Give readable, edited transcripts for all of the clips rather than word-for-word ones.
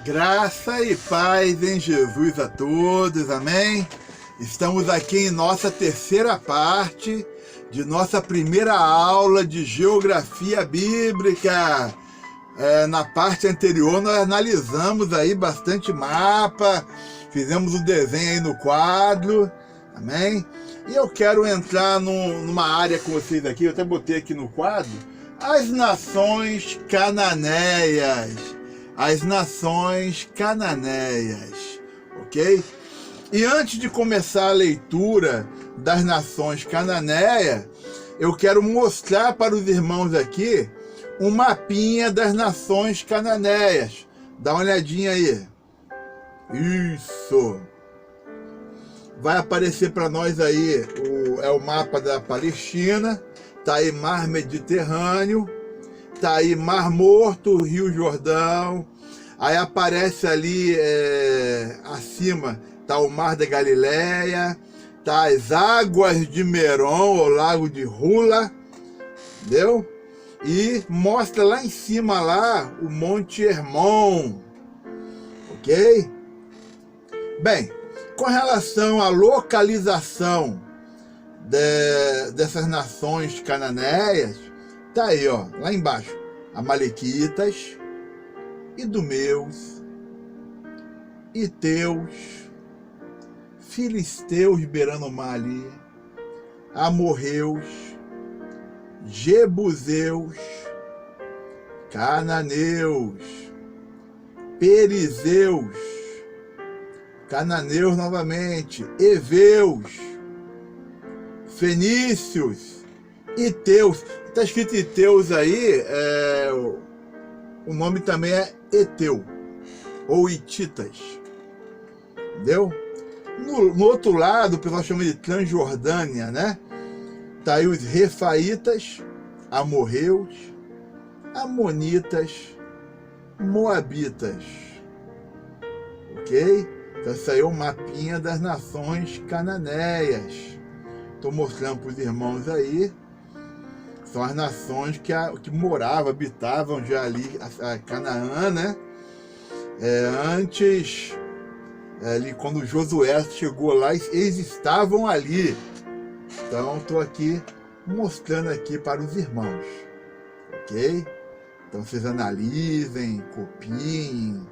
Graça e paz em Jesus a todos, amém? Estamos aqui em nossa terceira parte de nossa primeira aula de Geografia Bíblica. Na parte anterior nós analisamos aí bastante mapa, fizemos o desenho aí no quadro, amém? E eu quero entrar numa área com vocês aqui, eu até botei aqui no quadro, as nações cananeias. As nações cananeias, ok? E antes de começar a leitura das nações cananeias, eu quero mostrar para os irmãos aqui um mapinha das nações cananeias. Dá uma olhadinha aí. Isso. Vai aparecer para nós aí o mapa da Palestina. Tá aí Mar Mediterrâneo. Tá aí Mar Morto, Rio Jordão. Aí aparece ali acima, tá o Mar da Galileia. Tá as águas de Merom, o Lago de Hula. Entendeu? E mostra lá em cima lá o Monte Hermon. Ok? Bem, com relação à localização dessas nações cananeias, tá aí, ó, lá embaixo, Amalequitas, Idumeus, Iteus, Filisteus beirando o mar ali, Amorreus, Jebuseus, Cananeus, Perizeus, Cananeus novamente, Eveus, Fenícios, Iteus. Está escrito Iteus aí, o nome também é Eteu, ou Hititas, entendeu? No outro lado, o pessoal chama de Transjordânia, né? Tá aí os Refaitas, Amorreus, Amonitas, Moabitas, ok? Então isso aí é o mapinha das nações cananeias. Estou mostrando para os irmãos aí. São as nações que moravam, habitavam já ali, a Canaã, né? Antes, ali, quando Josué chegou lá, eles estavam ali. Então, estou aqui mostrando aqui para os irmãos, ok? Então, vocês analisem, copiem,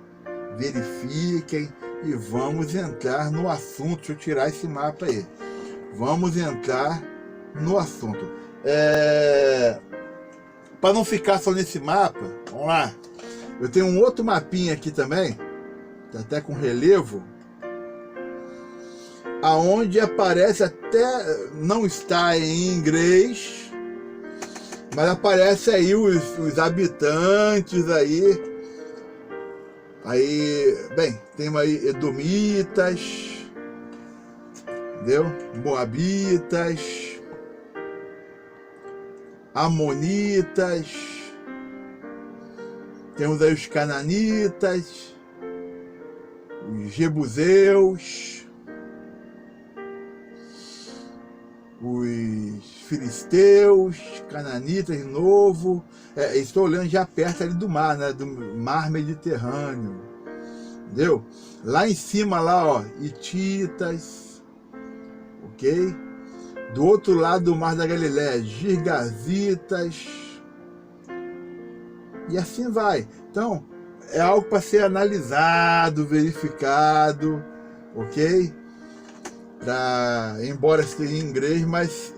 verifiquem e vamos entrar no assunto. Deixa eu tirar esse mapa aí. Vamos entrar no assunto. Para não ficar só nesse mapa, vamos lá. Eu tenho um outro mapinha aqui também, tá até com relevo, aonde aparece até, não está em inglês, mas aparece aí os habitantes aí. Bem, tem aí Edomitas, entendeu? Moabitas, Amonitas, temos aí os Cananitas, os Jebuseus, os Filisteus, Cananitas de novo. Estou olhando já perto ali do mar, né? Do Mar Mediterrâneo, entendeu? Lá em cima, lá, ó, Hititas, ok? Do outro lado do Mar da Galileia, Girgazitas. E assim vai. Então, é algo para ser analisado, verificado, ok? Embora esteja em inglês, mas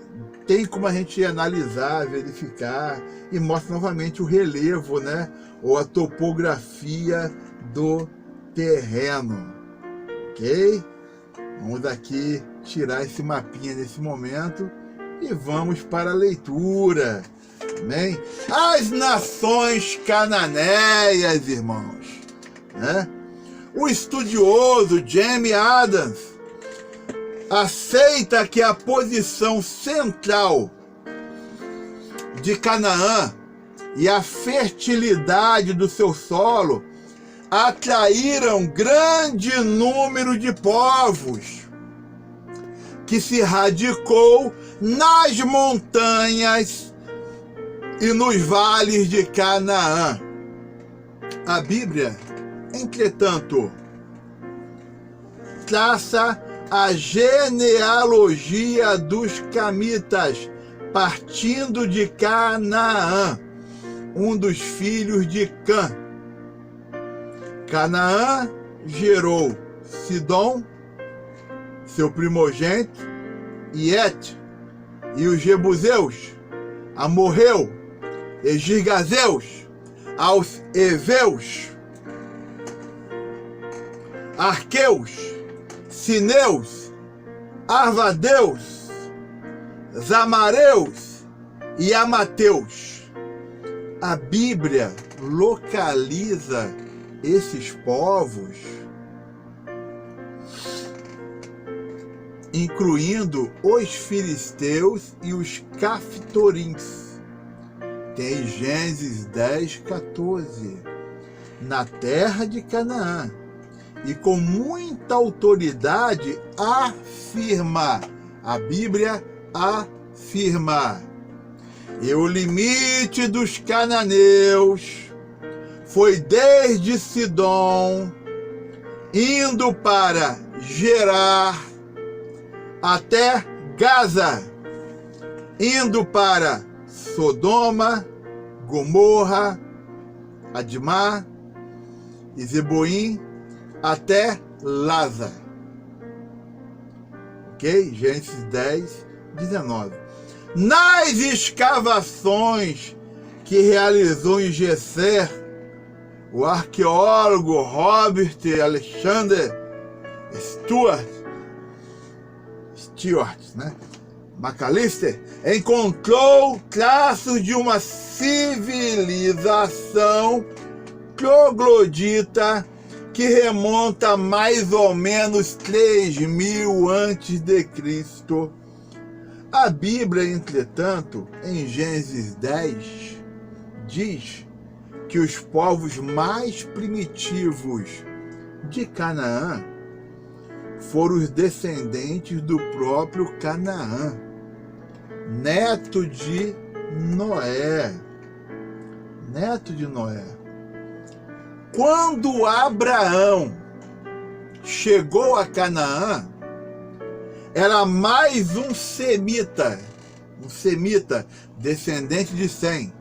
tem como a gente analisar, verificar, e mostra novamente o relevo, né? Ou a topografia do terreno, ok? Vamos aqui tirar esse mapinha nesse momento e vamos para a leitura, amém? As nações cananeias, irmãos, né? O estudioso Jamie Adams aceita que a posição central de Canaã e a fertilidade do seu solo atraíram grande número de povos que se radicou nas montanhas e nos vales de Canaã. A Bíblia entretanto, traça a genealogia dos camitas, partindo de Canaã, um dos filhos de Cã. Canaã gerou Sidom, seu primogênito, e Et, e os Jebuseus, Amorreu, e Girgazeus, aos Eveus, Arqueus, Sineus, Arvadeus, Zamareus e Amateus. A Bíblia localiza esses povos, incluindo os filisteus e os caftorins. Tem Gênesis 10, 14. Na terra de Canaã. E com muita autoridade afirma, a Bíblia afirma, e o limite dos cananeus foi desde Sidom, indo para Gerar, até Gaza, indo para Sodoma, Gomorra, Admá e Zeboim, até Laza. Ok? Gênesis 10, 19. Nas escavações que realizou em Gesser, o arqueólogo Robert Alexander Stewart, né? McAllister, encontrou traços de uma civilização troglodita que remonta a mais ou menos 3.000 a.C. A Bíblia, entretanto, em Gênesis 10, diz que os povos mais primitivos de Canaã foram os descendentes do próprio Canaã, neto de Noé. Neto de Noé. Quando Abraão chegou a Canaã, era mais um semita, descendente de Sem,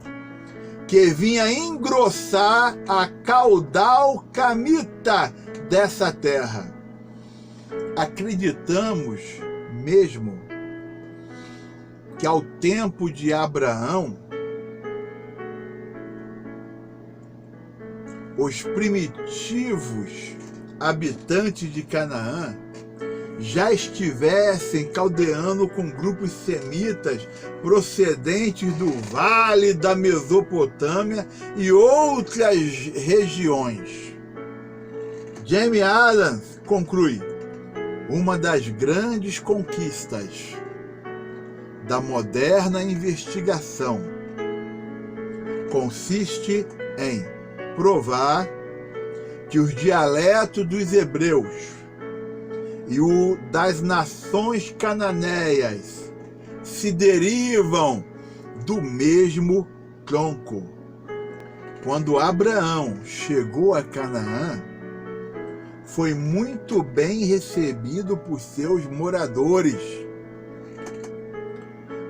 que vinha engrossar a caudal camita dessa terra. Acreditamos mesmo que ao tempo de Abraão, os primitivos habitantes de Canaã já estivessem caldeando com grupos semitas procedentes do Vale da Mesopotâmia e outras regiões. Jamie Adams conclui: uma das grandes conquistas da moderna investigação consiste em provar que os dialetos dos hebreus e o das nações cananeias se derivam do mesmo tronco. Quando Abraão chegou a Canaã, foi muito bem recebido por seus moradores.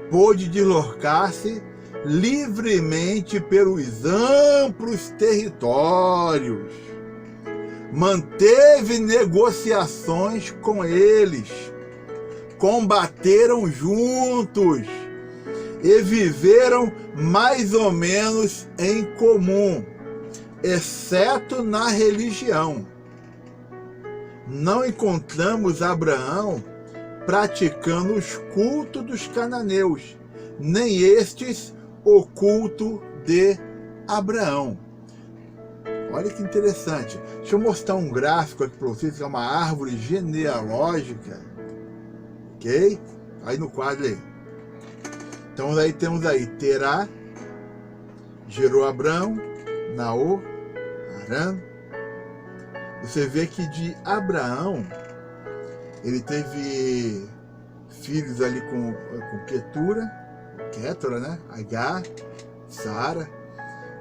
Pôde deslocar-se livremente pelos amplos territórios. Manteve negociações com eles. Combateram juntos e viveram mais ou menos em comum, exceto na religião. Não encontramos Abraão praticando os cultos dos cananeus, nem estes o culto de Abraão. Olha que interessante. Deixa eu mostrar um gráfico aqui para vocês, que é uma árvore genealógica. Ok? Aí no quadro aí. Então aí temos aí Terá, gerou Abrão, Naor, Arã. Você vê que de Abraão, ele teve filhos ali com Quetura, né? Agar, Sara.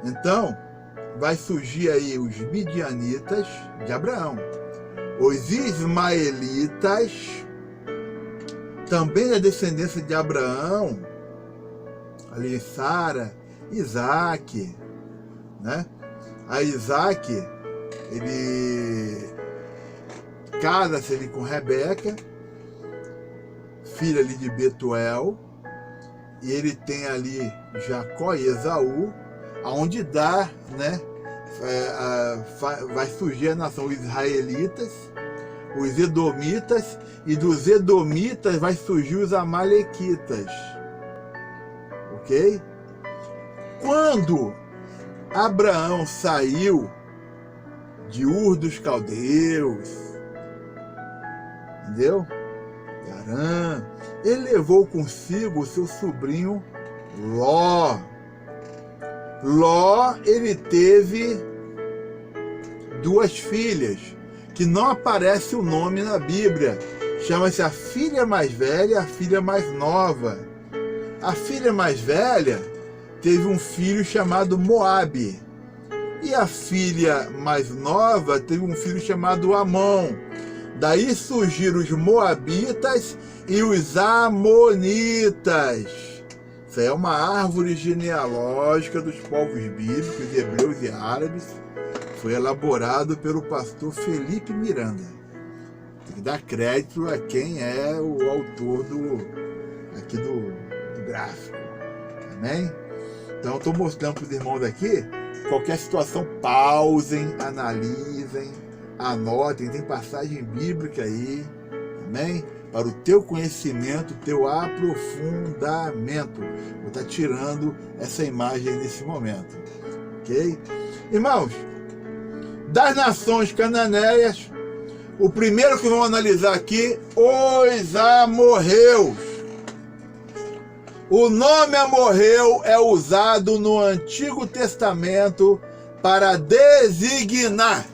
Então, vai surgir aí os midianitas de Abraão, os ismaelitas, também da descendência de Abraão, ali Sara, Isaac, né? A Isaac, ele casa-se ali com Rebeca, filha ali de Betuel, e ele tem ali Jacó e Esaú, aonde dá, né? Vai surgir a nação, os israelitas, os edomitas, e dos edomitas vai surgir os amalequitas, ok? Quando Abraão saiu de Ur dos Caldeus, entendeu? De Harã, ele levou consigo o seu sobrinho Ló. Ló, ele teve duas filhas, que não aparece o nome na Bíblia. Chama-se a filha mais velha e a filha mais nova. A filha mais velha teve um filho chamado Moabe. E a filha mais nova teve um filho chamado Amon. Daí surgiram os Moabitas e os Amonitas. Isso aí é uma árvore genealógica dos povos bíblicos, hebreus e árabes. Foi elaborado pelo pastor Felipe Miranda. Tem que dar crédito a quem é o autor do gráfico. Amém? Então, estou mostrando para os irmãos aqui. Qualquer situação, pausem, analisem, anotem. Tem passagem bíblica aí. Amém? Para o teu conhecimento, teu aprofundamento. Vou estar tirando essa imagem nesse momento. Ok? Irmãos, das nações cananeias, o primeiro que vamos analisar aqui, os amorreus. O nome amorreu é usado no Antigo Testamento para designar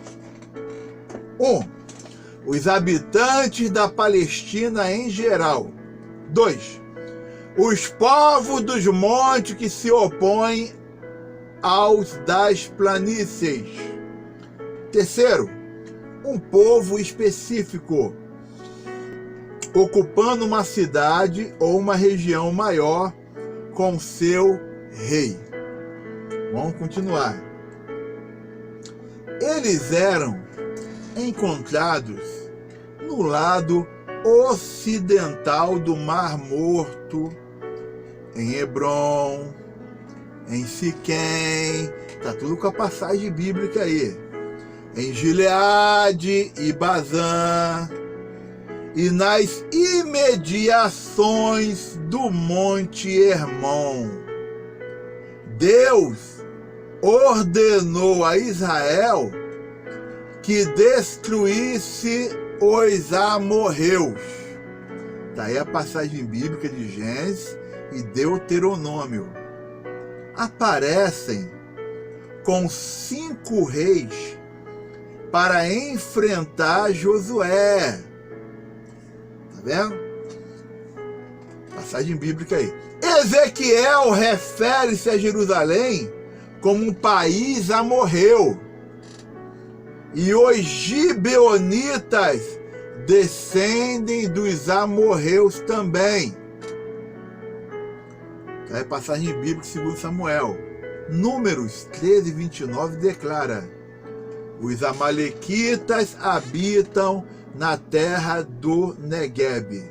os habitantes da Palestina em geral. 2. Os povos dos montes que se opõem aos das planícies. 3. Um povo específico, ocupando uma cidade ou uma região maior com seu rei. Vamos continuar. Eles eram encontrados no lado ocidental do Mar Morto, em Hebrom, em Siquém, tá tudo com a passagem bíblica aí, em Gileade e Bazã, e nas imediações do Monte Hermon. Deus ordenou a Israel que destruísse os amorreus. Daí a passagem bíblica de Gênesis e Deuteronômio. Aparecem com 5 reis para enfrentar Josué. Tá vendo? Passagem bíblica aí. Ezequiel refere-se a Jerusalém como um país amorreu. E os gibeonitas descendem dos amorreus também. É a passagem bíblica segundo Samuel. Números 13, 29 declara: os amalequitas habitam na terra do Neguebe.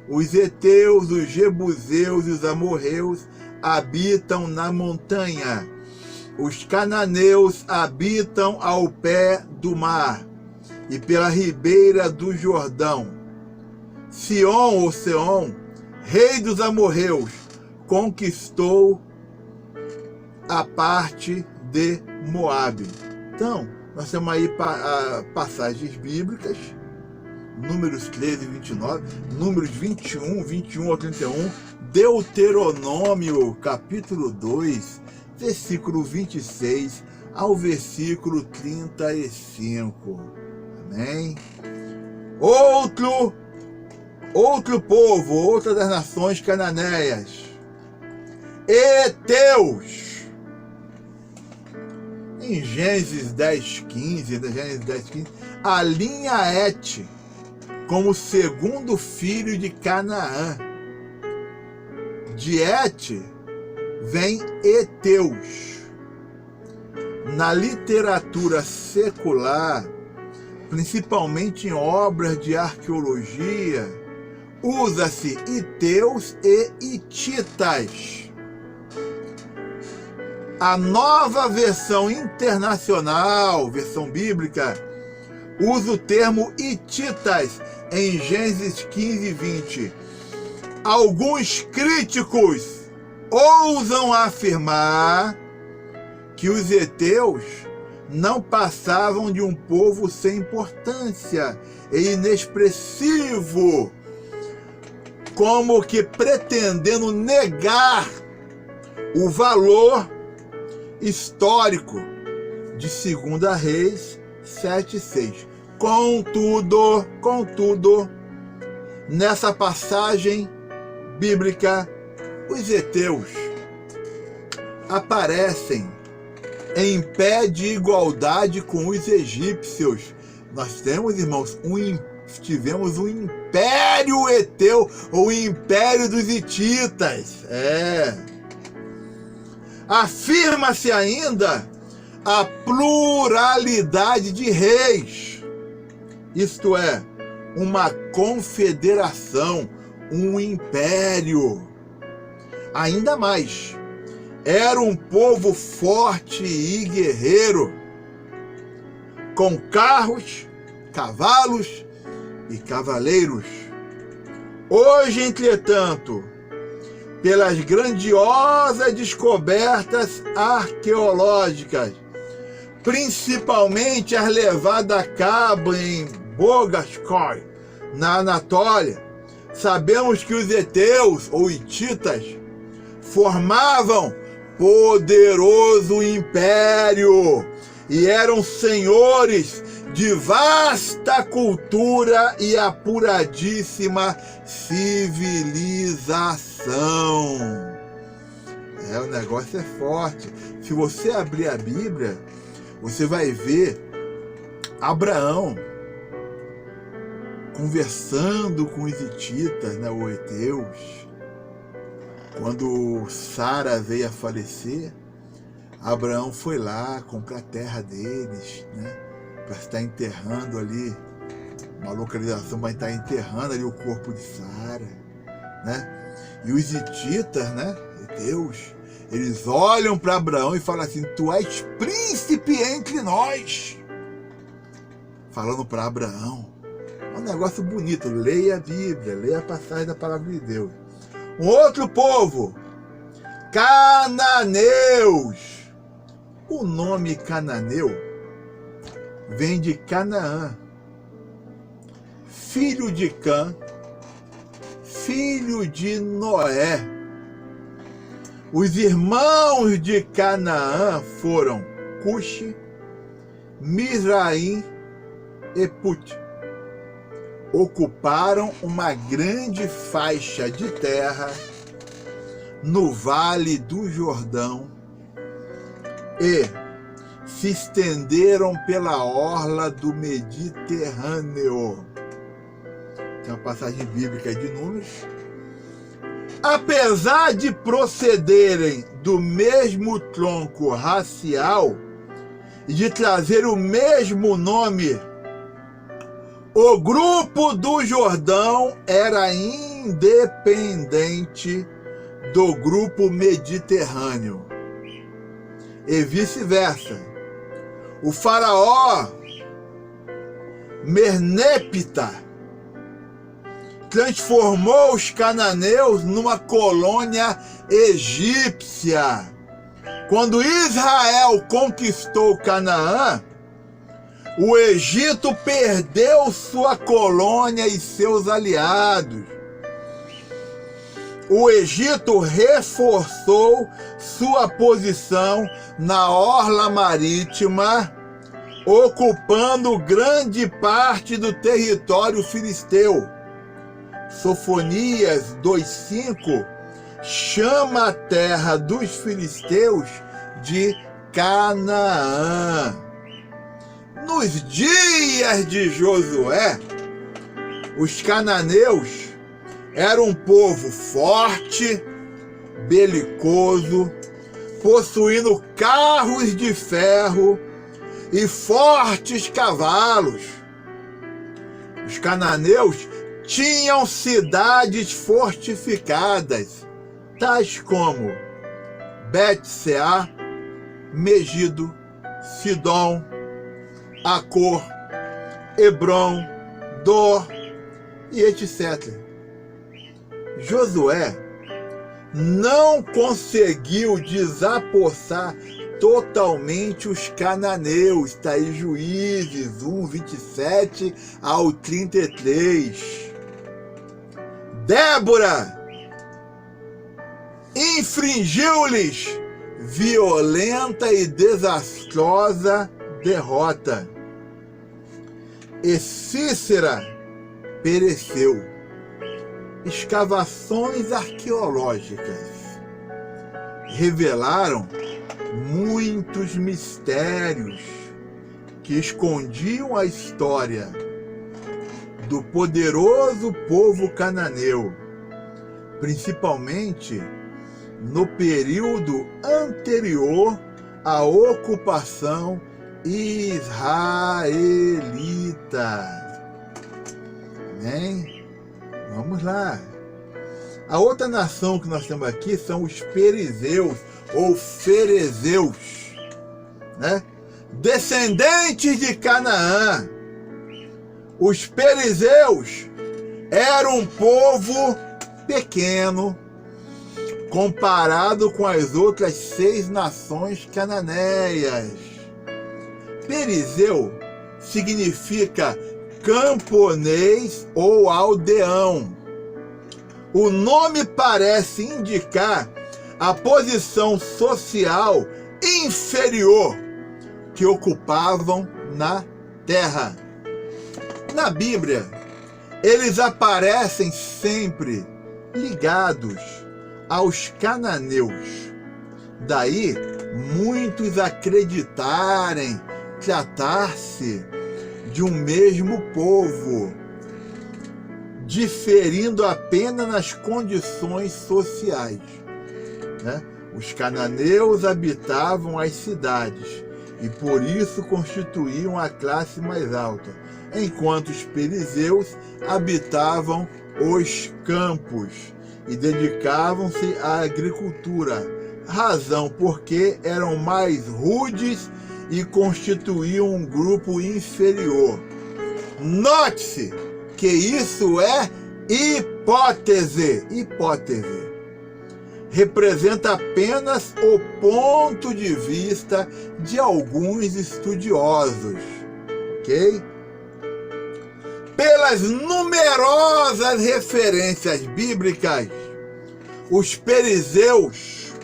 Os heteus, os jebuseus e os amorreus habitam na montanha. Os cananeus habitam ao pé do mar e pela ribeira do Jordão. Sion ou Seom, rei dos amorreus, conquistou a parte de Moabe. Então, nós temos aí passagens bíblicas, Números 13 e 29, Números 21 ao 31, Deuteronômio capítulo 2, versículo 26 ao versículo 35. Amém? Outro povo, outra das nações cananeias, heteus. em Gênesis 10:15, alinha Et como segundo filho de Canaã. De Et vem heteus. Na literatura secular, principalmente em obras de arqueologia, usa-se heteus e hititas. A nova versão internacional, versão bíblica, usa o termo hititas em Gênesis 15:20. Alguns críticos ousam afirmar que os heteus não passavam de um povo sem importância e inexpressivo, como que pretendendo negar o valor histórico de 2 Reis 7:6. Contudo, nessa passagem bíblica, os heteus aparecem em pé de igualdade com os egípcios. Nós temos, irmãos, tivemos um império heteu, ou império dos hititas. Afirma-se ainda a pluralidade de reis, isto é, uma confederação, um império. Ainda mais, era um povo forte e guerreiro, com carros, cavalos e cavaleiros. Hoje, entretanto, pelas grandiosas descobertas arqueológicas, principalmente as levadas a cabo em Bogaskoi, na Anatólia, sabemos que os heteus ou hititas formavam poderoso império e eram senhores de vasta cultura e apuradíssima civilização. O negócio é forte. Se você abrir a Bíblia, você vai ver Abraão conversando com os hititas, os heteus. Quando Sara veio a falecer, Abraão foi lá comprar a terra deles, para estar enterrando ali, uma localização para estar enterrando ali o corpo de Sara, E os hititas, heteus, eles olham para Abraão e falam assim: tu és príncipe entre nós. Falando para Abraão. É um negócio bonito. Leia a Bíblia, leia a passagem da palavra de Deus. Um outro povo, cananeus. O nome cananeu vem de Canaã, filho de Cã, filho de Noé. Os irmãos de Canaã foram Cuxi, Mizraim e Put. Ocuparam uma grande faixa de terra no Vale do Jordão e se estenderam pela orla do Mediterrâneo. Tem uma passagem bíblica de Números. Apesar de procederem do mesmo tronco racial e de trazer o mesmo nome, o grupo do Jordão era independente do grupo mediterrâneo e vice-versa. O faraó Merneptah transformou os cananeus numa colônia egípcia. Quando Israel conquistou Canaã, o Egito perdeu sua colônia e seus aliados. O Egito reforçou sua posição na orla marítima, ocupando grande parte do território filisteu. Sofonias 2:5 chama a terra dos filisteus de Canaã. Nos dias de Josué, os cananeus eram um povo forte, belicoso, possuindo carros de ferro e fortes cavalos. Os cananeus tinham cidades fortificadas, tais como Bet-seá, Megido, Sidom, Acor, Hebrom, Dor e etc. Josué não conseguiu desapossar totalmente os cananeus. Está aí Juízes 1, 27 ao 33. Débora infringiu-lhes violenta e desastrosa derrota. E Cícera pereceu. Escavações arqueológicas revelaram muitos mistérios que escondiam a história do poderoso povo cananeu, principalmente no período anterior à ocupação israelita. Amém? Vamos lá. A outra nação que nós temos aqui são os perizeus ou ferezeus, né? Descendentes de Canaã. Os perizeus eram um povo pequeno comparado com as outras 6 nações cananeias. Perizeu significa camponês ou aldeão. O nome parece indicar a posição social inferior que ocupavam na terra. Na Bíblia, eles aparecem sempre ligados aos cananeus. Daí, muitos acreditarem tratar-se de um mesmo povo, diferindo apenas nas condições sociais, né? Os cananeus habitavam as cidades e por isso constituíam a classe mais alta, enquanto os perizeus habitavam os campos e dedicavam-se à agricultura, razão porque eram mais rudes e constituíam um grupo inferior. Note-se que isso é hipótese. Hipótese representa apenas o ponto de vista de alguns estudiosos, ok? Pelas numerosas referências bíblicas, os perizeus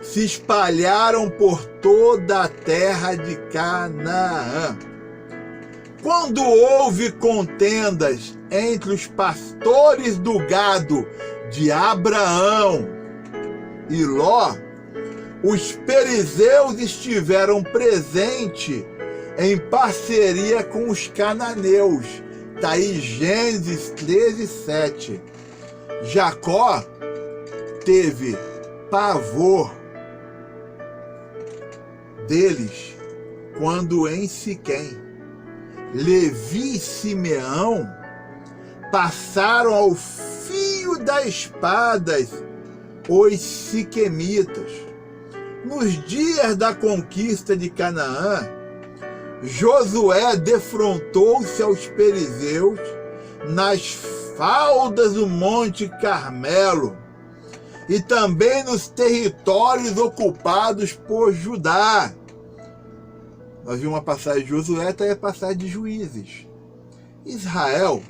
se espalharam por toda a terra de Canaã. Quando houve contendas entre os pastores do gado de Abraão e Ló, os perizeus estiveram presentes em parceria com os cananeus. Está aí Gênesis 13, 7. Jacó teve pavor deles quando em Siquém. Levi e Simeão passaram ao fio das espadas os siquemitas. Nos dias da conquista de Canaã, Josué defrontou-se aos perizeus nas faldas do Monte Carmelo e também nos territórios ocupados por Judá. Nós vimos uma passagem de Josué, está aí a passagem de Juízes. Israel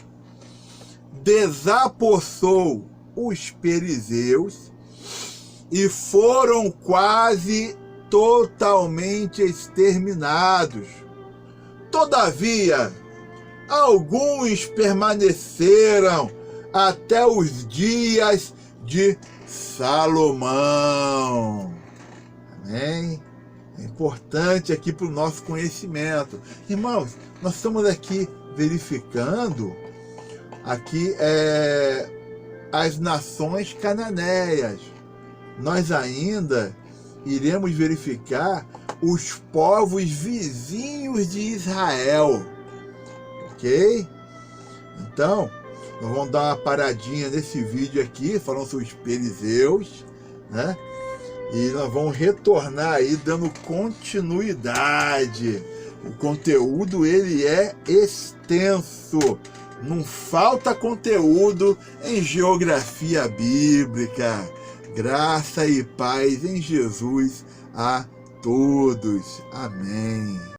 desapossou os perizeus e foram quase totalmente exterminados. Todavia, alguns permaneceram até os dias de Salomão. Amém? É importante aqui para o nosso conhecimento. Irmãos, nós estamos aqui verificando aqui as nações cananeias. Nós ainda iremos verificar os povos vizinhos de Israel. Ok? Então, nós vamos dar uma paradinha nesse vídeo aqui, falando sobre os perizeus, né? E nós vamos retornar aí dando continuidade. O conteúdo ele é extenso. Não falta conteúdo em geografia bíblica. Graça e paz em Jesus a todos. Amém.